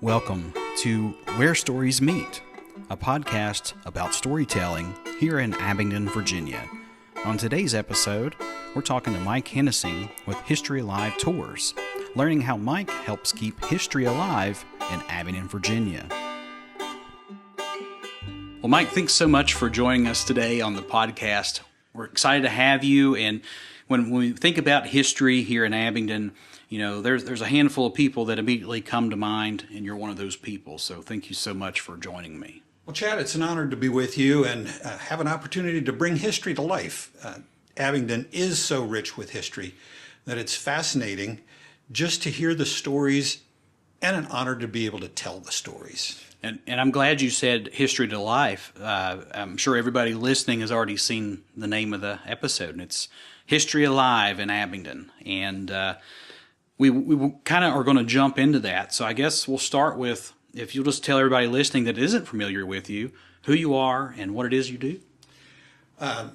Welcome to Where Stories Meet, a podcast about storytelling here in Abingdon, Virginia. On today's episode, we're talking to Mike Henningson with History Alive Tours, learning how Mike helps keep history alive in Abingdon, Virginia. Well, Mike, thanks so much for joining us today on the podcast. We're excited to have you, and when we think about history here in Abingdon, you know, there's a handful of people that immediately come to mind, and you're one of those people. So thank you so much for joining me. Well, Chad, it's an honor to be with you and have an opportunity to bring history to life. Abingdon is so rich with history that it's fascinating just to hear the stories and an honor to be able to tell the stories. And I'm glad you said history to life. I'm sure everybody listening has already seen the name of the episode, and it's History Alive in Abingdon. And we kind of are going to jump into that. So I guess we'll start with, if you'll just tell everybody listening that isn't familiar with you, who you are and what it is you do. All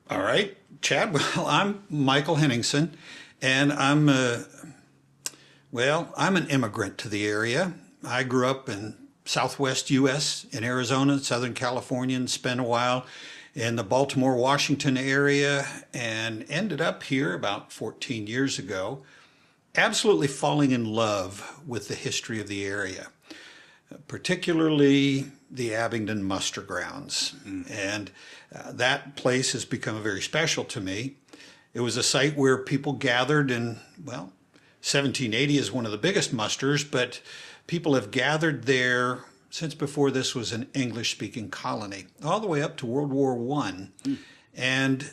right, Chad. Well, I'm Michael Henningson, and I'm an immigrant to the area. I grew up in Southwest U.S., in Arizona, Southern California, and spent a while in the Baltimore, Washington area, and ended up here about 14 years ago, absolutely falling in love with the history of the area, particularly the Abingdon muster grounds. And that place has become very special to me. It was a site where people gathered in, 1780 is one of the biggest musters, but people have gathered there since before this was an English-speaking colony, all the way up to World War I. And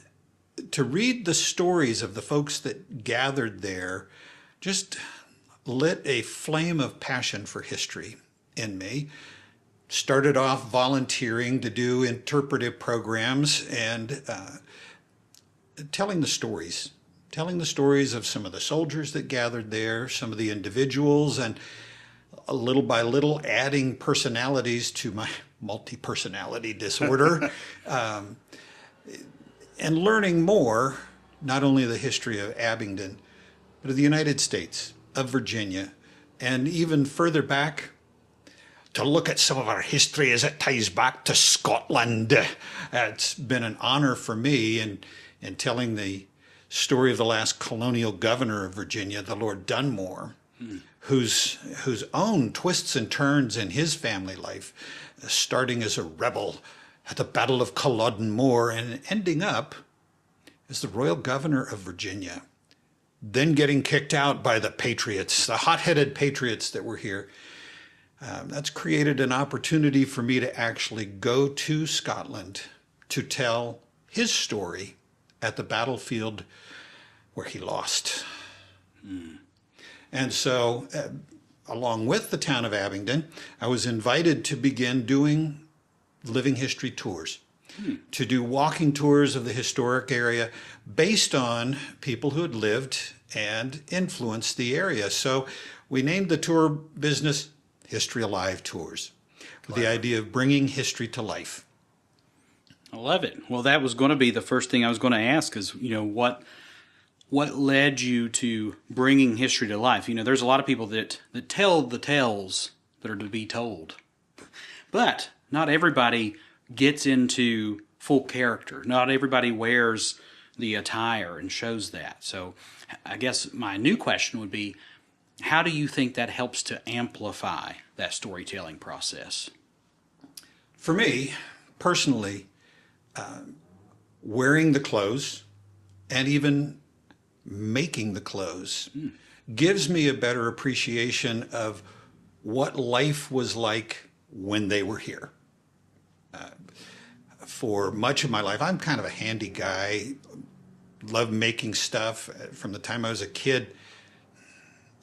to read the stories of the folks that gathered there just lit a flame of passion for history in me. Started off volunteering to do interpretive programs and telling the stories of some of the soldiers that gathered there, some of the individuals, and little by little adding personalities to my multi-personality disorder, and learning more, not only the history of Abingdon, but of the United States, of Virginia, and even further back, to look at some of our history as it ties back to Scotland. It's been an honor for me in telling the story of the last colonial governor of Virginia, the Lord Dunmore, whose own twists and turns in his family life, starting as a rebel at the Battle of Culloden Moor and ending up as the royal governor of Virginia, then getting kicked out by the patriots, the hot-headed patriots that were here. That's created an opportunity for me to actually go to Scotland to tell his story at the battlefield where he lost. And so, along with the town of Abingdon, I was invited to begin doing living history tours, to do walking tours of the historic area based on people who had lived and influenced the area. So we named the tour business History Alive Tours, with the idea of bringing history to life. I love it. Well, that was going to be the first thing I was going to ask is, what led you to bringing history to life? There's a lot of people that tell the tales that are to be told, but not everybody gets into full character. Not everybody wears the attire and shows that. So I guess my new question would be, how do you think that helps to amplify that storytelling process? For me, personally, wearing the clothes and even making the clothes gives me a better appreciation of what life was like when they were here. For much of my life, I'm kind of a handy guy, love making stuff. From the time I was a kid,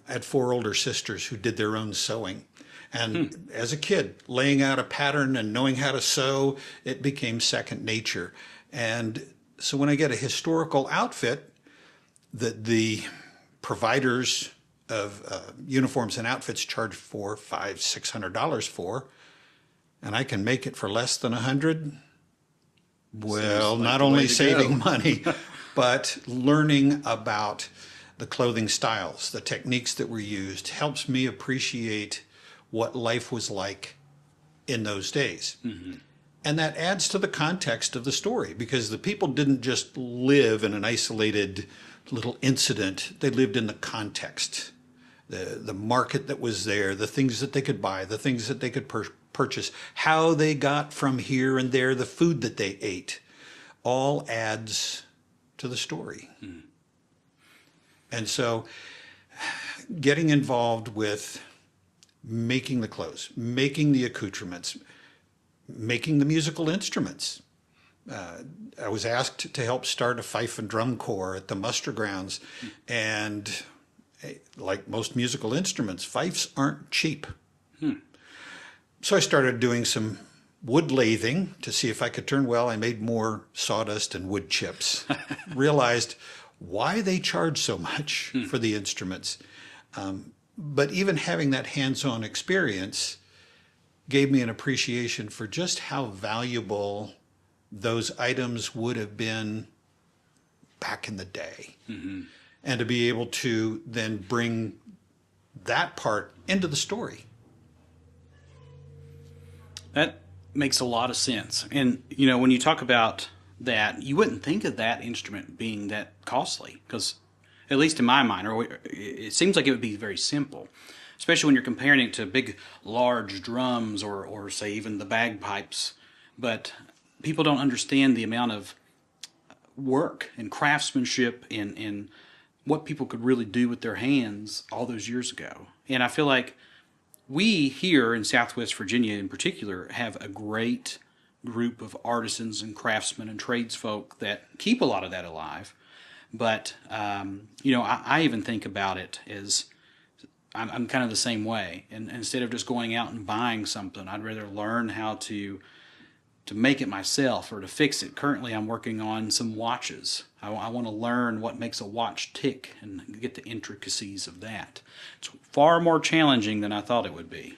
I had 4 older sisters who did their own sewing. And as a kid, laying out a pattern and knowing how to sew, it became second nature. And so when I get a historical outfit that the providers of uniforms and outfits charge $400, $500, $600 for, and I can make it for less than $100, well, not only saving money, but learning about the clothing styles, the techniques that were used, helps me appreciate what life was like in those days. And that adds to the context of the story, because the people didn't just live in an isolated little incident. They lived in the context, the market that was there, the things that they could buy, the things that they could purchase, how they got from here and there, the food that they ate, all adds to the story. And so getting involved with making the clothes, making the accoutrements, making the musical instruments. I was asked to help start a fife and drum corps at the muster grounds, and like most musical instruments, fifes aren't cheap. So I started doing some wood lathing to see if I could turn well. I made more sawdust and wood chips. Realized why they charge so much for the instruments. But even having that hands-on experience gave me an appreciation for just how valuable those items would have been back in the day. And to be able to then bring that part into the story. That makes a lot of sense. And, you know, when you talk about that, you wouldn't think of that instrument being that costly, because at least in my mind, or it seems like it would be very simple, especially when you're comparing it to big, large drums or say even the bagpipes. But people don't understand the amount of work and craftsmanship and what people could really do with their hands all those years ago. And I feel like we here in Southwest Virginia in particular have a great group of artisans and craftsmen and tradesfolk that keep a lot of that alive. But, you know, I even think about it as I'm kind of the same way. And instead of just going out and buying something, I'd rather learn how to make it myself or to fix it. Currently, I'm working on some watches. I want to learn what makes a watch tick and get the intricacies of that. It's far more challenging than I thought it would be.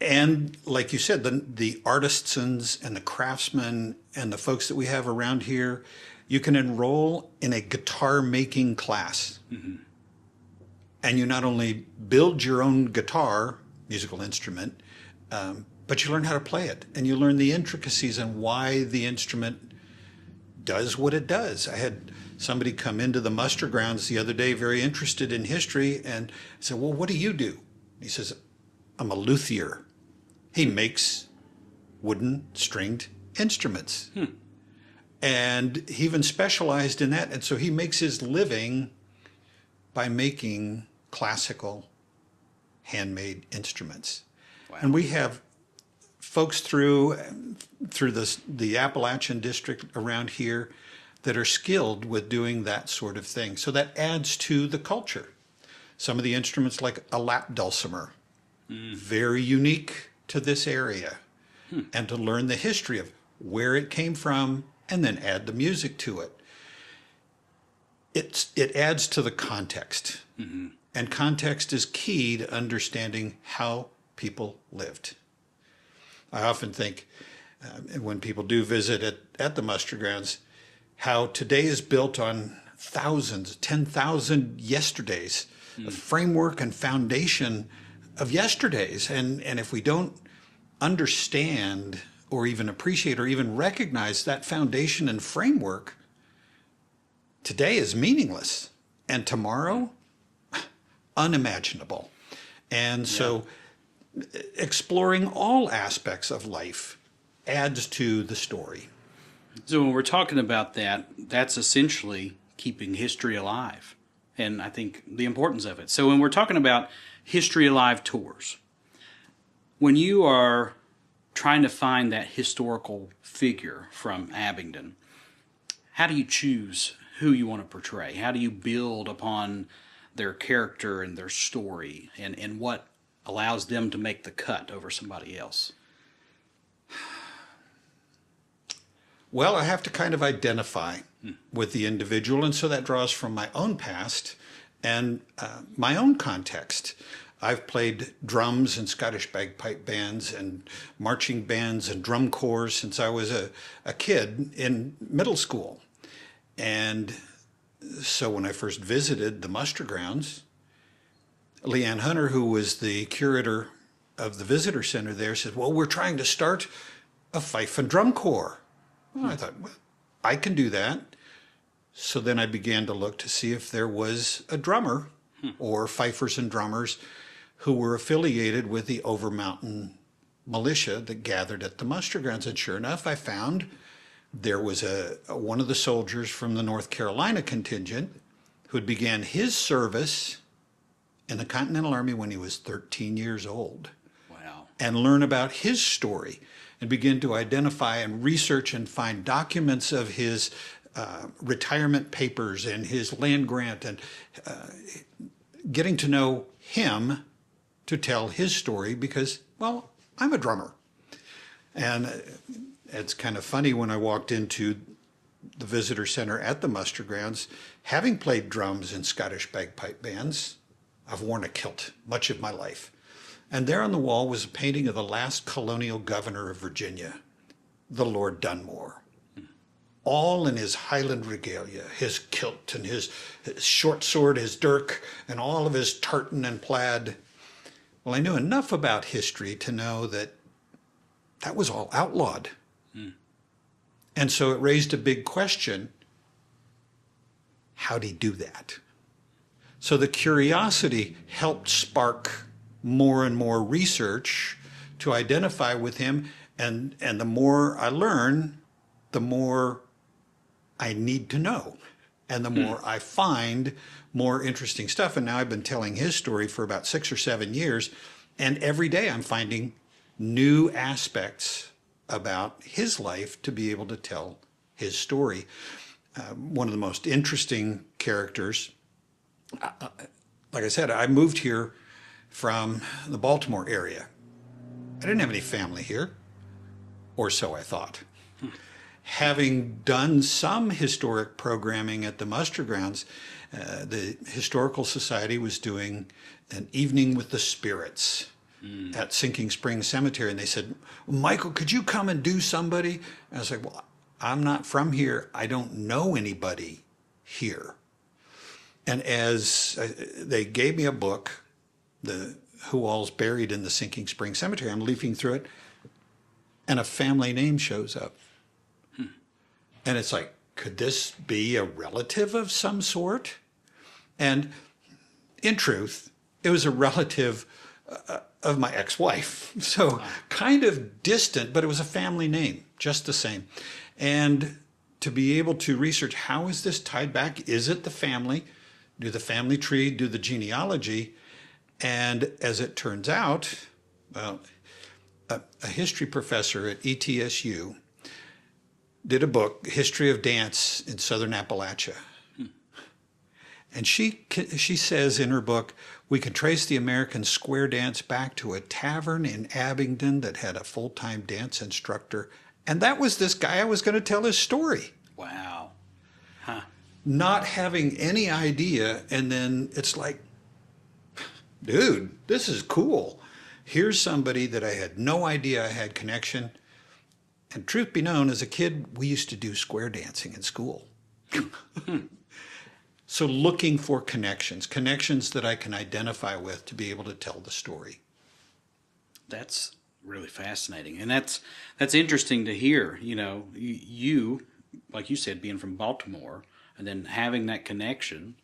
And like you said, the artisans and the craftsmen and the folks that we have around here, you can enroll in a guitar making class. And you not only build your own guitar, musical instrument, but you learn how to play it, and you learn the intricacies and why the instrument does what it does. I had somebody come into the muster grounds the other day, very interested in history, and I said, well, what do you do? He says, I'm a luthier. He makes wooden stringed instruments. And he even specialized in that. And so he makes his living by making classical handmade instruments. Wow. And we have folks through the Appalachian district around here that are skilled with doing that sort of thing. So that adds to the culture. Some of the instruments, like a lap dulcimer, very unique to this area. And to learn the history of where it came from and then add the music to it. It adds to the context. And context is key to understanding how people lived. I often think when people do visit at the muster grounds, how today is built on thousands, 10,000 yesterdays, the framework and foundation of yesterdays. And if we don't understand or even appreciate or even recognize that foundation and framework, today is meaningless. And tomorrow, unimaginable. And so exploring all aspects of life adds to the story. So when we're talking about that, that's essentially keeping history alive. And I think the importance of it. So when we're talking about History Alive tours, when you are trying to find that historical figure from Abingdon, how do you choose who you want to portray? How do you build upon their character and their story, and what allows them to make the cut over somebody else? Well, I have to kind of identify with the individual, and so that draws from my own past and my own context. I've played drums in Scottish bagpipe bands and marching bands and drum corps since I was a kid in middle school. And so when I first visited the muster grounds, Leanne Hunter, who was the curator of the visitor center there said, well, we're trying to start a fife and drum corps. Well, I thought, well, I can do that. So then I began to look to see if there was a drummer or fifers and drummers who were affiliated with the Overmountain militia that gathered at the muster grounds. And sure enough, I found there was one of the soldiers from the North Carolina contingent who had began his service in the Continental Army when he was 13 years old. Wow. And learn about his story and begin to identify and research and find documents of his retirement papers and his land grant, and getting to know him to tell his story because, well, I'm a drummer. And it's kind of funny when I walked into the visitor center at the muster grounds, having played drums in Scottish bagpipe bands, I've worn a kilt much of my life. And there on the wall was a painting of the last colonial governor of Virginia, the Lord Dunmore, all in his Highland regalia, his kilt and his short sword, his dirk, and all of his tartan and plaid. Well, I knew enough about history to know that that was all outlawed. And so it raised a big question. How'd he do that? So the curiosity helped spark more and more research to identify with him. And the more I learn, the more I need to know. And the more I find more interesting stuff. And now I've been telling his story for about 6 or 7 years. And every day I'm finding new aspects about his life to be able to tell his story. One of the most interesting characters, like I said, I moved here from the Baltimore area. I didn't have any family here, or so I thought. Having done some historic programming at the muster grounds, the Historical Society was doing an evening with the spirits at Sinking Spring Cemetery. And they said, Michael, could you come and do somebody? And I was like, well, I'm not from here. I don't know anybody here. And as they gave me a book, the Who All's Buried in the Sinking Spring Cemetery, I'm leafing through it, and a family name shows up. And it's like, could this be a relative of some sort? And in truth, it was a relative of my ex-wife. So kind of distant, but it was a family name, just the same. And to be able to research, how is this tied back? Is it the family? Do the family tree, do the genealogy? And as it turns out, well, a history professor at ETSU did a book, History of Dance in Southern Appalachia. And she says in her book, we can trace the American square dance back to a tavern in Abingdon that had a full-time dance instructor. And that was this guy I was going to tell his story. Wow. Huh. Not having any idea. And then it's like, dude, this is cool. Here's somebody that I had no idea I had connection. And truth be known, as a kid, we used to do square dancing in school. So looking for connections that I can identify with to be able to tell the story. That's really fascinating. And that's interesting to hear. You know, you, like you said, being from Baltimore, and then having that connection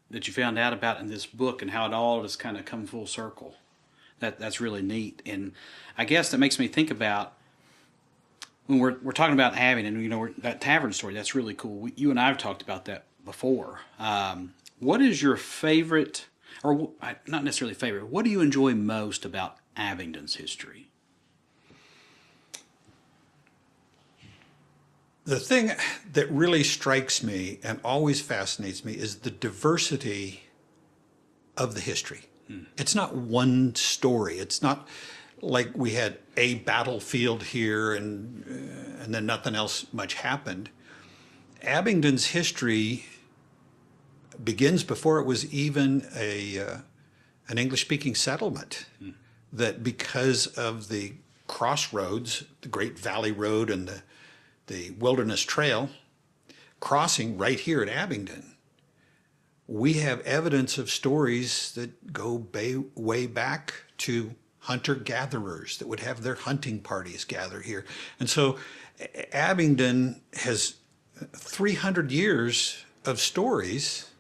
that you found out about in this book and how it all just kind of come full circle. That's really neat. And I guess that makes me think about when we're talking about Abingdon, you know, that tavern story. That's really cool. You and I have talked about that before. What is your favorite, or not necessarily favorite, what do you enjoy most about Abingdon's history? The thing that really strikes me and always fascinates me is the diversity of the history. It's not one story. It's not like we had a battlefield here and then nothing else much happened. Abingdon's history begins before it was even an English-speaking settlement. That because of the crossroads, the Great Valley Road and the Wilderness Trail, crossing right here at Abingdon, we have evidence of stories that go way back to hunter-gatherers that would have their hunting parties gather here. And so Abingdon has 300 years of stories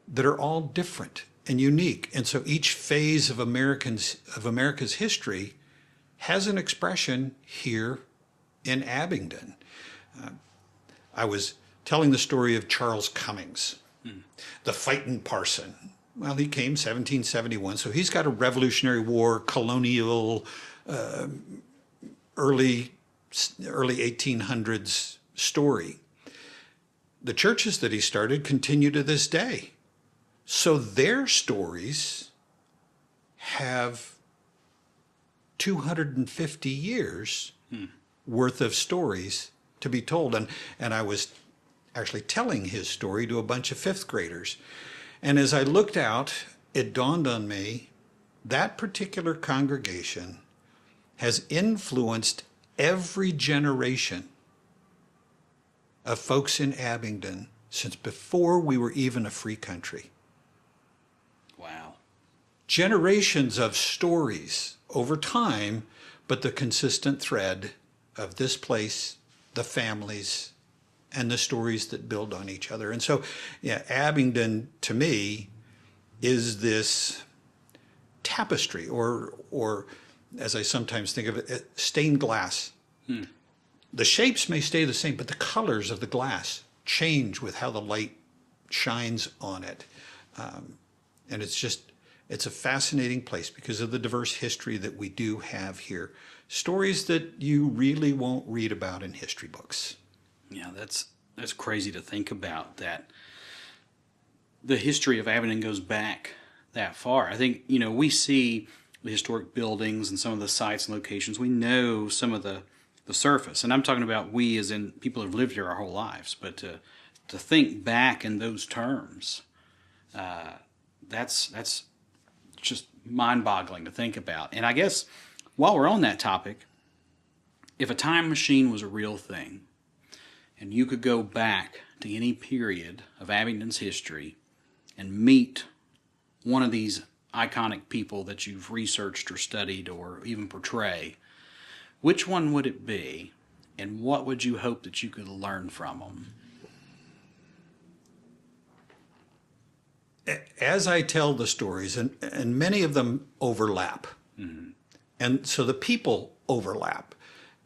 that are all different and unique. And so each phase of America's history has an expression here in Abingdon. I was telling the story of Charles Cummings, the fighting parson. Well, he came 1771, so he's got a Revolutionary War, colonial, early 1800s story. The churches that he started continue to this day. So their stories have 250 years worth of stories to be told. And I was actually telling his story to a bunch of fifth graders. And as I looked out, it dawned on me that particular congregation has influenced every generation of folks in Abingdon since before we were even a free country. Wow. Generations of stories over time, but the consistent thread of this place, the families, and the stories that build on each other. And so, yeah, Abingdon to me is this tapestry, or as I sometimes think of it, stained glass. The shapes may stay the same, but the colors of the glass change with how the light shines on it. And it's a fascinating place because of the diverse history that we do have here. Stories that you really won't read about in history books. Yeah, that's crazy to think about, that the history of Abingdon goes back that far. I think, we see the historic buildings and some of the sites and locations. We know some of the surface. And I'm talking about we as in people who've lived here our whole lives. But to think back in those terms, that's just mind-boggling to think about. And I guess while we're on that topic, if a time machine was a real thing, and you could go back to any period of Abingdon's history and meet one of these iconic people that you've researched or studied or even portray, which one would it be, and what would you hope that you could learn from them? As I tell the stories, and many of them overlap, and so the people overlap,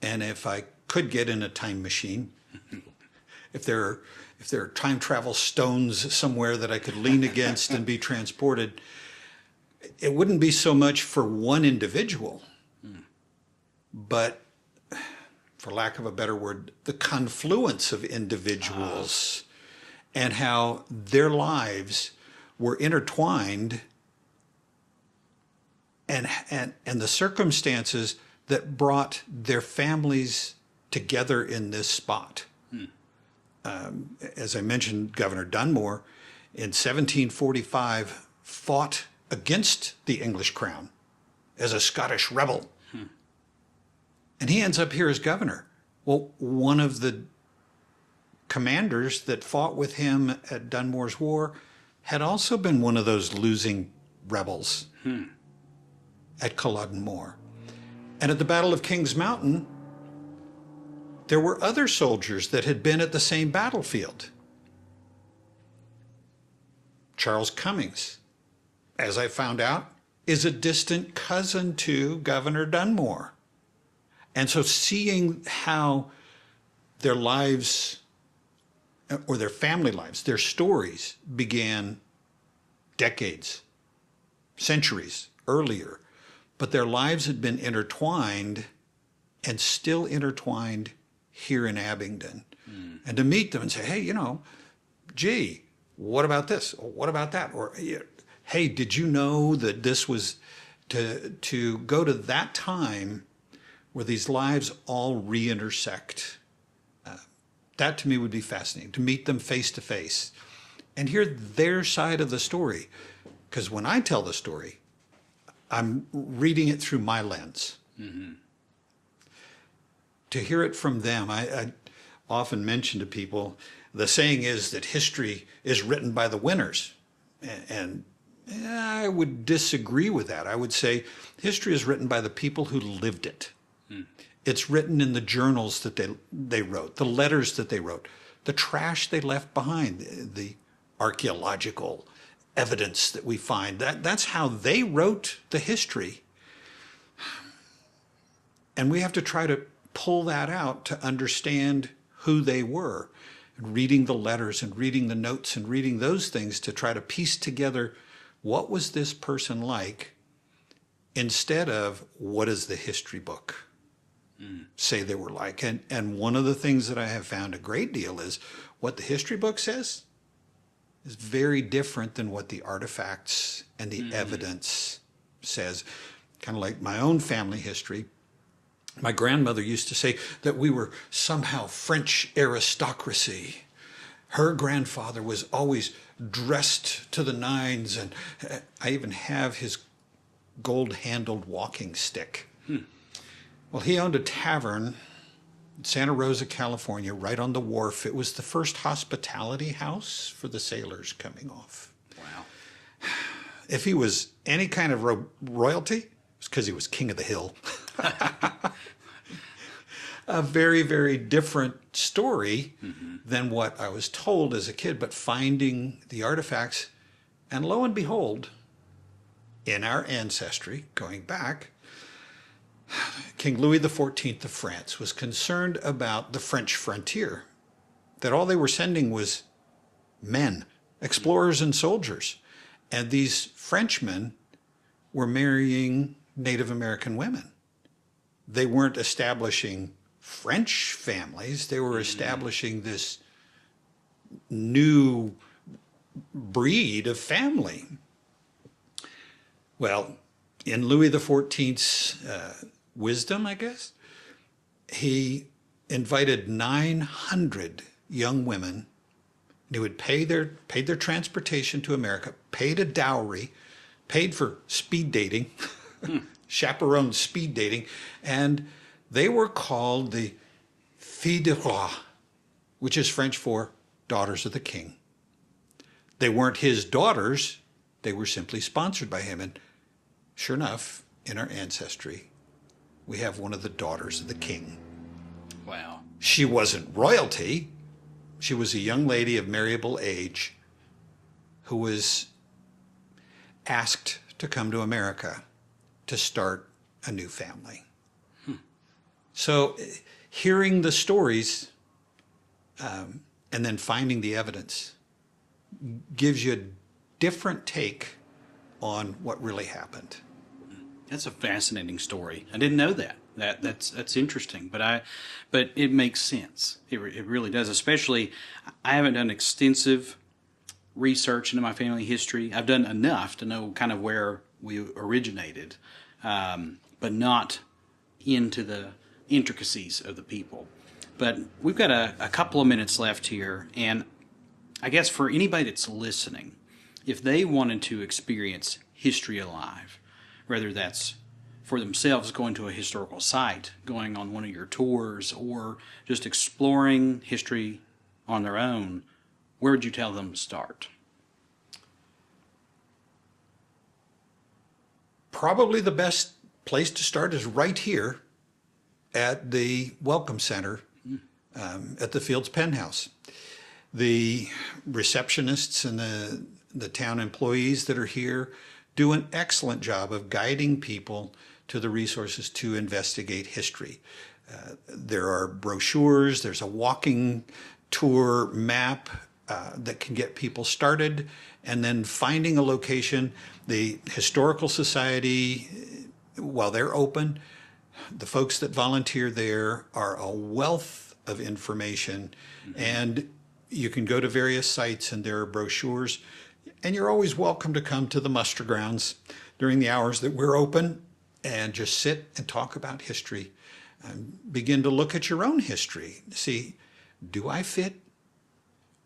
and if I could get in a time machine, if there are time travel stones somewhere that I could lean against and be transported, it wouldn't be so much for one individual, but, for lack of a better word, the confluence of individuals and how their lives were intertwined, and the circumstances that brought their families together in this spot. As I mentioned, Governor Dunmore in 1745 fought against the English crown as a Scottish rebel. And he ends up here as governor. Well, one of the commanders that fought with him at Dunmore's War had also been one of those losing rebels at Culloden Moor. And at the Battle of Kings Mountain, there were other soldiers that had been at the same battlefield. Charles Cummings, as I found out, is a distant cousin to Governor Dunmore. And so seeing how their lives, or their family lives, their stories began decades, centuries earlier, but their lives had been intertwined and still intertwined here in Abingdon. And to meet them and say, hey, gee, what about this? Or what about that? Or, hey, did you know that this was, to go to that time where these lives all re-intersect? That to me would be fascinating, to meet them face to face and hear their side of the story. Because when I tell the story, I'm reading it through my lens. To hear it from them, I often mention to people, the saying is that history is written by the winners. And I would disagree with that. I would say history is written by the people who lived it. It's written in the journals that they wrote, the letters that they wrote, the trash they left behind, the archaeological evidence that we find. That's how they wrote the history. And we have to try to pull that out to understand who they were. And reading the letters and reading the notes and reading those things to try to piece together what was this person like instead of what does the history book say they were like. And one of the things that I have found a great deal is what the history book says is very different than what the artifacts and the evidence says. Kind of like my own family history. My grandmother used to say that we were somehow French aristocracy. Her grandfather was always dressed to the nines, and I even have his gold-handled walking stick. Well, he owned a tavern in Santa Rosa, California, right on the wharf. It was the first hospitality house for the sailors coming off. Wow. If he was any kind of royalty, it was because he was king of the hill. A very, very different story than what I was told as a kid, but finding the artifacts, and lo and behold, in our ancestry, going back, King Louis XIV of France was concerned about the French frontier, that all they were sending was men, explorers and soldiers. And these Frenchmen were marrying Native American women. They weren't establishing French families. They were establishing this new breed of family. Well, in Louis XIV's wisdom, I guess, he invited 900 young women. They would paid their transportation to America, paid a dowry, paid for speed dating, chaperoned speed dating, and they were called the filles du roi, which is French for daughters of the king. They weren't his daughters, they were simply sponsored by him. And sure enough, in our ancestry, we have one of the daughters of the king. Wow. She wasn't royalty. She was a young lady of marriable age who was asked to come to America to start a new family. So hearing the stories and then finding the evidence gives you a different take on what really happened. That's a fascinating story. I didn't know that. That's interesting, but it makes sense. It really does. Especially, I haven't done extensive research into my family history. I've done enough to know kind of where we originated, but not into the intricacies of the people. But we've got a couple of minutes left here, and I guess for anybody that's listening, if they wanted to experience history alive, whether that's for themselves going to a historical site, going on one of your tours, or just exploring history on their own, where would you tell them to start? Probably the best place to start is right here at the Welcome Center at the Fields Penthouse. The receptionists and the town employees that are here do an excellent job of guiding people to the resources to investigate history. There are brochures, there's a walking tour map that can get people started, and then finding a location. The Historical Society, while they're open, the folks that volunteer there are a wealth of information, and you can go to various sites and there are brochures, and you're always welcome to come to the muster grounds during the hours that we're open and just sit and talk about history and begin to look at your own history. See, do I fit?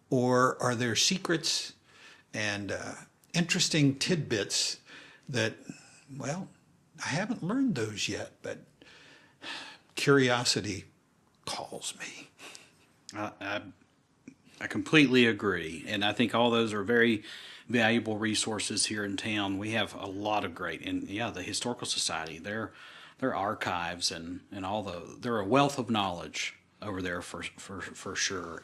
Or are there secrets and interesting tidbits that, well, I haven't learned those yet, but curiosity calls me. I completely agree, and I think all those are very valuable resources here in town. We have a lot of great, and yeah, the Historical Society, their archives and all they're a wealth of knowledge over there for sure.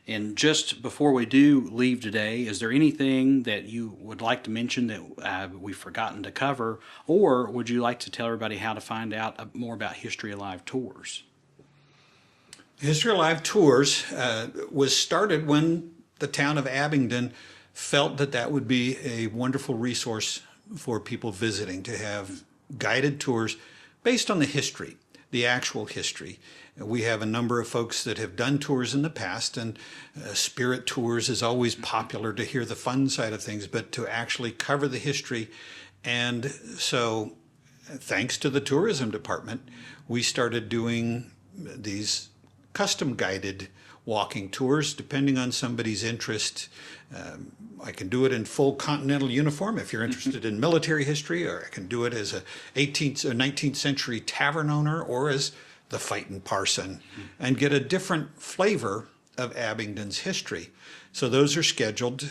And just before we do leave today, is there anything that you would like to mention that we've forgotten to cover, or would you like to tell everybody how to find out more about History Alive tours? History Alive Tours was started when the town of Abingdon felt that that would be a wonderful resource for people visiting, to have guided tours based on the history, the actual history. We have a number of folks that have done tours in the past, and spirit tours is always popular to hear the fun side of things, but to actually cover the history. And so, thanks to the tourism department, we started doing these custom guided walking tours depending on somebody's interest. I can do it in full continental uniform if you're interested in military history, or I can do it as a 18th or 19th century tavern owner, or as the fighting parson, and get a different flavor of Abingdon's history. So those are scheduled,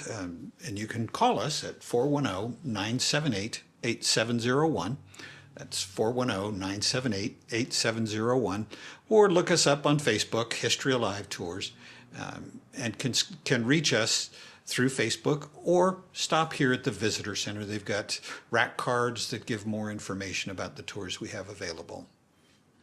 and you can call us at 410-978-8701. That's 410-978-8701, or look us up on Facebook, History Alive Tours, and can reach us through Facebook, or stop here at the Visitor Center. They've got rack cards that give more information about the tours we have available.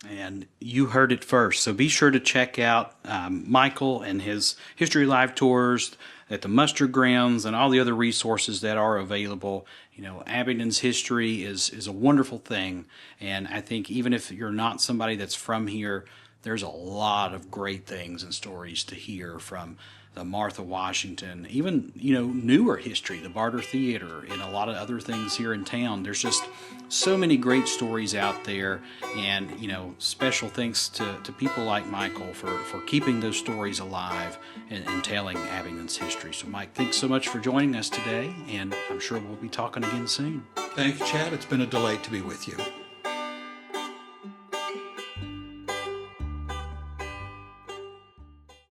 And you heard it first, so be sure to check out Michael and his History Live tours at the muster grounds and all the other resources that are available. You know, Abingdon's history is a wonderful thing, and I think even if you're not somebody that's from here, there's a lot of great things and stories to hear from the Martha Washington, even, you know, newer history, the Barter Theater, and a lot of other things here in town. There's just so many great stories out there, and, you know, special thanks to people like Michael for keeping those stories alive and telling Abingdon's history. So, Mike, thanks so much for joining us today, and I'm sure we'll be talking again soon. Thank you, Chad. It's been a delight to be with you.